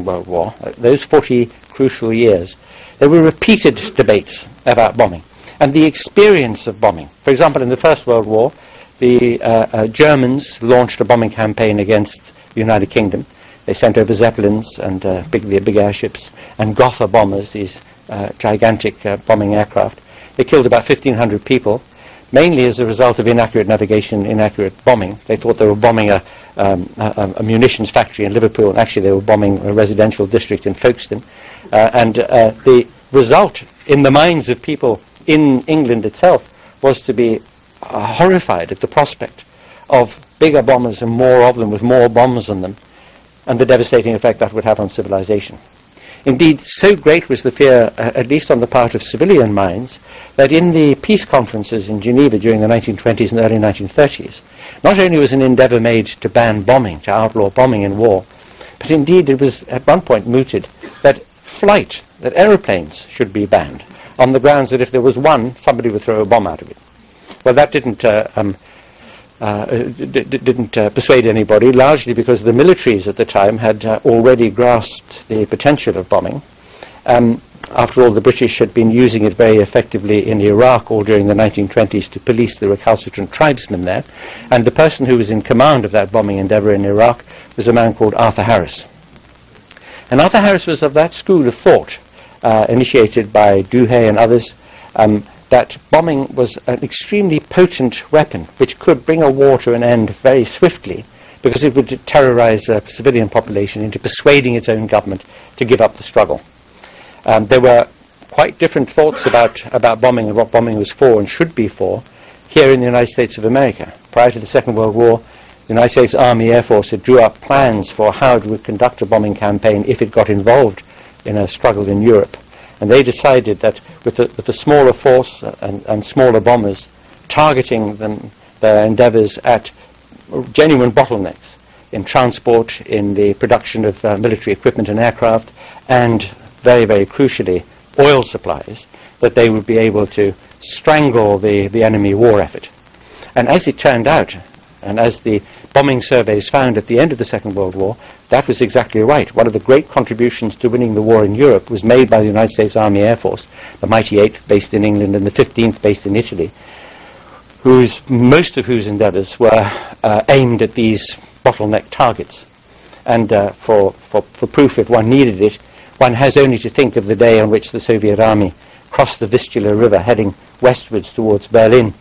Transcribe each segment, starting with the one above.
World War, those 40 crucial years, there were repeated debates about bombing and the experience of bombing. For example, in the First World War, the Germans launched a bombing campaign against the United Kingdom. They sent over Zeppelins and big airships and Gotha bombers, these gigantic bombing aircraft. They killed about 1,500 people, mainly as a result of inaccurate navigation, inaccurate bombing. They thought they were bombing a munitions factory in Liverpool, and actually they were bombing a residential district in Folkestone. The result in the minds of people in England itself was to be horrified at the prospect of bigger bombers and more of them with more bombs on them, and the devastating effect that would have on civilization. Indeed, so great was the fear, at least on the part of civilian minds, that in the peace conferences in Geneva during the 1920s and early 1930s, not only was an endeavour made to ban bombing, to outlaw bombing in war, but indeed it was at one point mooted that flight, that aeroplanes should be banned, on the grounds that if there was one, somebody would throw a bomb out of it. Well, that didn't persuade anybody, largely because the militaries at the time had already grasped the potential of bombing. After all, the British had been using it very effectively in Iraq all during the 1920s to police the recalcitrant tribesmen there, and the person who was in command of that bombing endeavour in Iraq was a man called Arthur Harris. And Arthur Harris was of that school of thought, initiated by Douhet and others, that bombing was an extremely potent weapon which could bring a war to an end very swiftly, because it would terrorize the civilian population into persuading its own government to give up the struggle. There were quite different thoughts about bombing and what bombing was for and should be for here in the United States of America. Prior to the Second World War, the United States Army Air Force had drew up plans for how it would conduct a bombing campaign if it got involved in a struggle in Europe. And they decided that with a smaller force and smaller bombers, targeting their endeavours at genuine bottlenecks in transport, in the production of military equipment and aircraft, and very, very crucially, oil supplies, that they would be able to strangle the enemy war effort. And as it turned out, and as the bombing surveys found at the end of the Second World War, that was exactly right. One of the great contributions to winning the war in Europe was made by the United States Army Air Force, the mighty 8th based in England and the 15th based in Italy, most of whose endeavours were aimed at these bottleneck targets. And for proof, if one needed it, one has only to think of the day on which the Soviet army crossed the Vistula River heading westwards towards Berlin.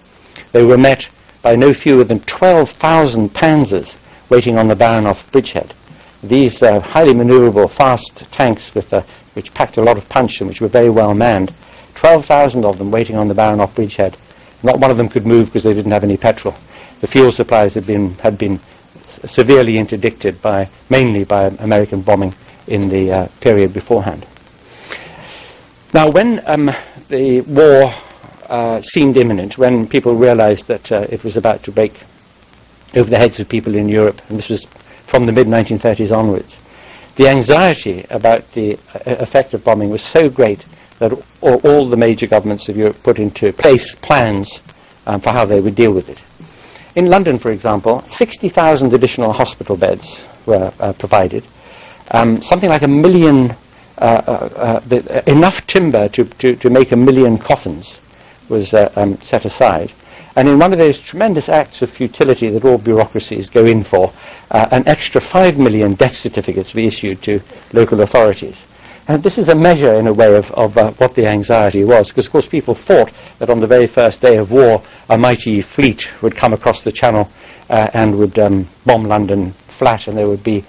They were met by no fewer than 12,000 panzers waiting on the Baranov bridgehead. These highly manoeuvrable, fast tanks which packed a lot of punch and which were very well manned, 12,000 of them waiting on the Baranov bridgehead. Not one of them could move because they didn't have any petrol. The fuel supplies had been severely interdicted mainly by American bombing in the period beforehand. Now, when the war seemed imminent, when people realized that it was about to break over the heads of people in Europe, and this was from the mid-1930s onwards, the anxiety about the effect of bombing was so great that all the major governments of Europe put into place plans for how they would deal with it. In London, for example, 60,000 additional hospital beds were provided. Something like 1 million, enough timber to make 1 million coffins was set aside. And in one of those tremendous acts of futility that all bureaucracies go in for, an extra 5 million death certificates were issued to local authorities. And this is a measure, in a way, of what the anxiety was, because, of course, people thought that on the very first day of war, a mighty fleet would come across the Channel and would bomb London flat, and there would be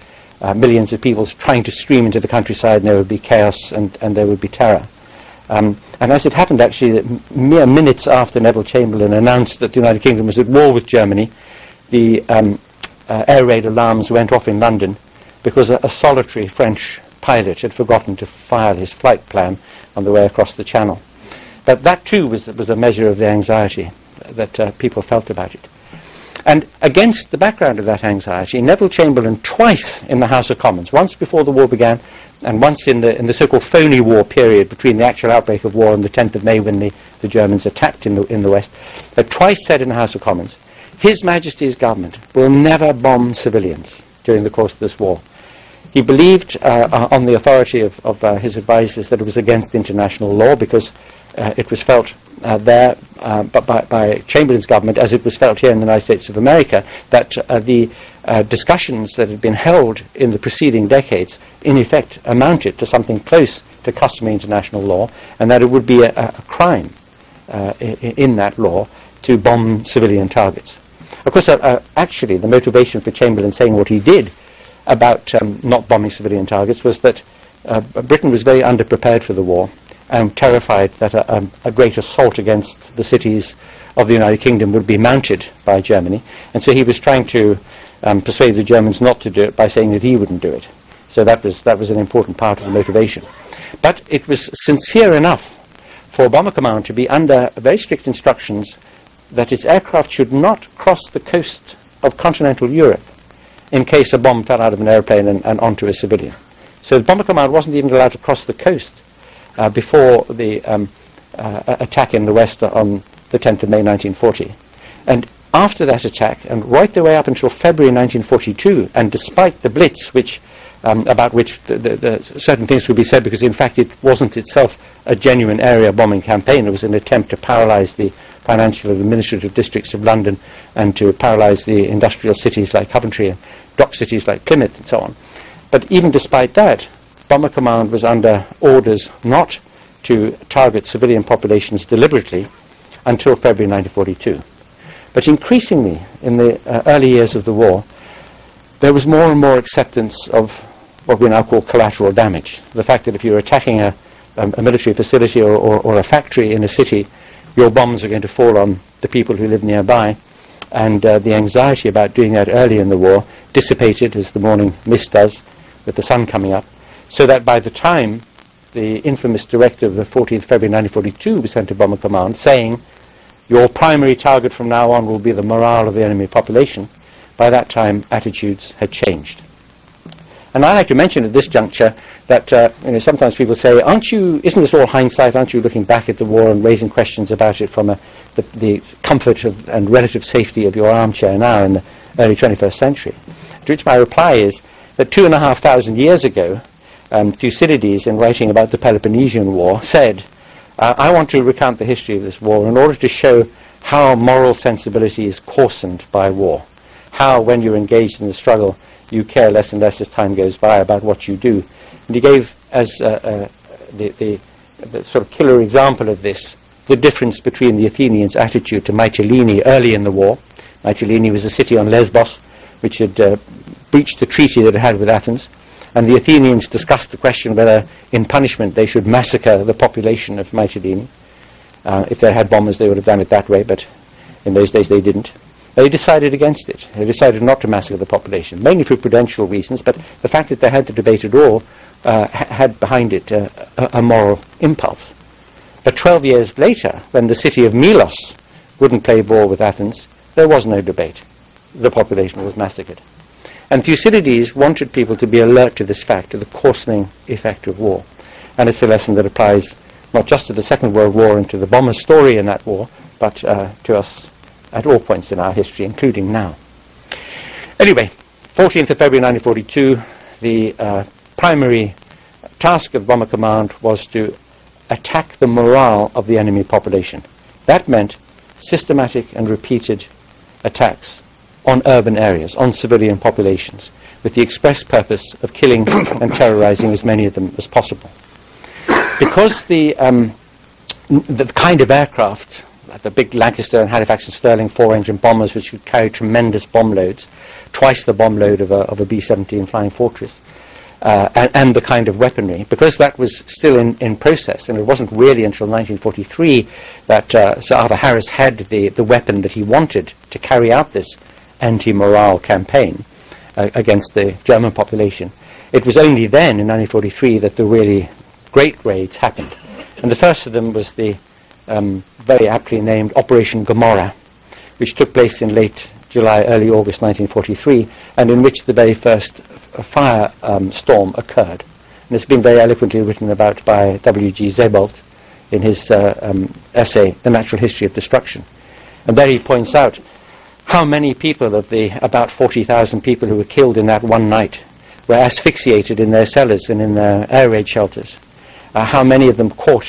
millions of people trying to stream into the countryside, and there would be chaos and there would be terror. And as it happened, actually, mere minutes after Neville Chamberlain announced that the United Kingdom was at war with Germany, the air raid alarms went off in London because a solitary French pilot had forgotten to file his flight plan on the way across the Channel. But that, too, was a measure of the anxiety that people felt about it. And against the background of that anxiety, Neville Chamberlain twice in the House of Commons, once before the war began and once in the so-called phony war period between the actual outbreak of war and the 10th of May when the Germans attacked in the West, had twice said in the House of Commons, His Majesty's government will never bomb civilians during the course of this war. He believed, on the authority of his advisors, that it was against international law because it was felt but by Chamberlain's government, as it was felt here in the United States of America, that the discussions that had been held in the preceding decades in effect amounted to something close to customary international law, and that it would be a crime in that law to bomb civilian targets. Of course, actually, the motivation for Chamberlain saying what he did about not bombing civilian targets was that Britain was very underprepared for the war and terrified that a great assault against the cities of the United Kingdom would be mounted by Germany, and so he was trying to persuade the Germans not to do it by saying that he wouldn't do it. So that was an important part of the motivation. But it was sincere enough for Bomber Command to be under very strict instructions that its aircraft should not cross the coast of continental Europe in case a bomb fell out of an airplane and onto a civilian. So the Bomber Command wasn't even allowed to cross the coast before the attack in the West on the 10th of May 1940. And after that attack, and right the way up until February 1942, and despite the Blitz, which about which the certain things would be said, because in fact it wasn't itself a genuine area bombing campaign. It was an attempt to paralyse the financial and administrative districts of London and to paralyse the industrial cities like Coventry and dock cities like Plymouth and so on. But even despite that, Bomber Command was under orders not to target civilian populations deliberately until February 1942. But increasingly, in the early years of the war, there was more and more acceptance of what we now call collateral damage. The fact that if you're attacking a military facility or a factory in a city, your bombs are going to fall on the people who live nearby, and the anxiety about doing that early in the war dissipated, as the morning mist does, with the sun coming up, so that by the time the infamous directive of 14th February 1942 was sent to Bomber Command saying, your primary target from now on will be the morale of the enemy population, by that time attitudes had changed. And I like to mention at this juncture that sometimes people say, isn't this all hindsight? Aren't you looking back at the war and raising questions about it from the comfort and relative safety of your armchair now in the early 21st century? To which my reply is that 2,500 years ago, Thucydides, in writing about the Peloponnesian War, said, I want to recount the history of this war in order to show how moral sensibility is coarsened by war, how when you're engaged in the struggle you care less and less as time goes by about what you do. And he gave as the sort of killer example of this the difference between the Athenians' attitude to Mytilene early in the war. Mytilene was a city on Lesbos which had breached the treaty that it had with Athens, and the Athenians discussed the question whether in punishment they should massacre the population of Mytilene. If they had bombers they would have done it that way, but in those days they didn't. They decided against it. They decided not to massacre the population, mainly for prudential reasons, but the fact that they had the debate at all had behind it a moral impulse. But 12 years later, when the city of Milos wouldn't play ball with Athens, there was no debate. The population was massacred. And Thucydides wanted people to be alert to this fact, to the coarsening effect of war. And it's a lesson that applies not just to the Second World War and to the bomber's story in that war, but to us at all points in our history, including now. Anyway, 14th of February 1942, the primary task of Bomber Command was to attack the morale of the enemy population. That meant systematic and repeated attacks on urban areas, on civilian populations, with the express purpose of killing and terrorizing as many of them as possible. Because the kind of aircraft, the big Lancaster and Halifax and Stirling 4-engine bombers, which could carry tremendous bomb loads, twice the bomb load of a B-17 Flying Fortress, and the kind of weaponry, because that was still in process, and it wasn't really until 1943 that Sir Arthur Harris had the weapon that he wanted to carry out this anti-morale campaign against the German population. It was only then, in 1943, that the really great raids happened. And the first of them was the very aptly named Operation Gomorrah, which took place in late July, early August 1943, and in which the very first fire storm occurred. And it's been very eloquently written about by WWll in his essay, The Natural History of Destruction. And there he points out how many people of the about 40,000 people who were killed in that one night were asphyxiated in their cellars and in their air raid shelters. How many of them caught